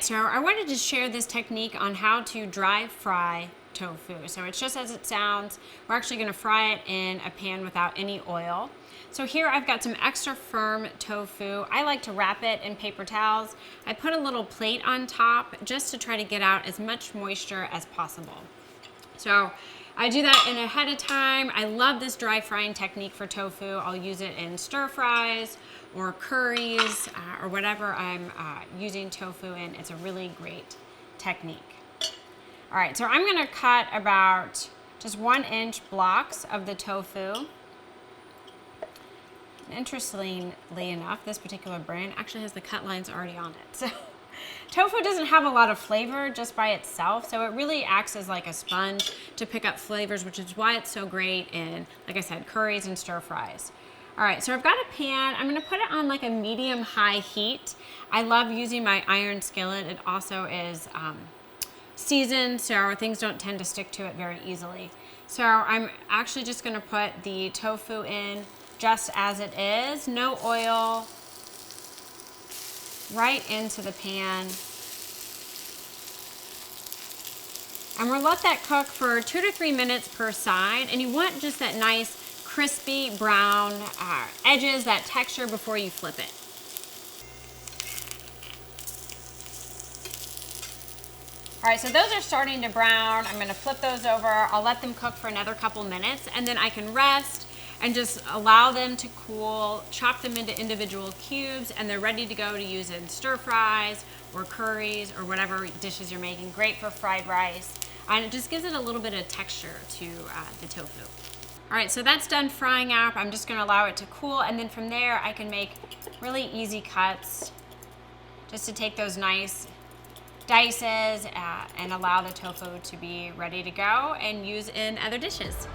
so I wanted to share this technique on how to dry fry tofu. So it's just as it sounds. We're actually going to fry it in a pan without any oil. So here I've got some extra firm tofu. I like to wrap it in paper towels. I put a little plate on top just to try to get out as much moisture as possible. So I do that in ahead of time. I love this dry frying technique for tofu. I'll use it in stir fries or curries or whatever I'm using tofu in. It's a really great technique. All right, so I'm gonna cut about just 1-inch blocks of the tofu. Interestingly enough, this particular brand actually has the cut lines already on it. So tofu doesn't have a lot of flavor just by itself, so it really acts as like a sponge to pick up flavors, which is why it's so great in, like I said, curries and stir fries. All right, so I've got a pan. I'm gonna put it on like a medium-high heat. I love using my iron skillet. It also is seasoned, so things don't tend to stick to it very easily. So I'm actually just gonna put the tofu in just as it is, no oil, right into the pan. And we'll let that cook for 2 to 3 minutes per side. And you want just that nice crispy brown edges, that texture before you flip it. All right, so those are starting to brown. I'm gonna flip those over. I'll let them cook for another couple minutes and then I can rest and just allow them to cool, chop them into individual cubes, and they're ready to go to use in stir fries or curries or whatever dishes you're making. Great for fried rice. And it just gives it a little bit of texture to the tofu. All right, so that's done frying up. I'm just gonna allow it to cool, and then from there I can make really easy cuts just to take those nice dices and allow the tofu to be ready to go and use in other dishes.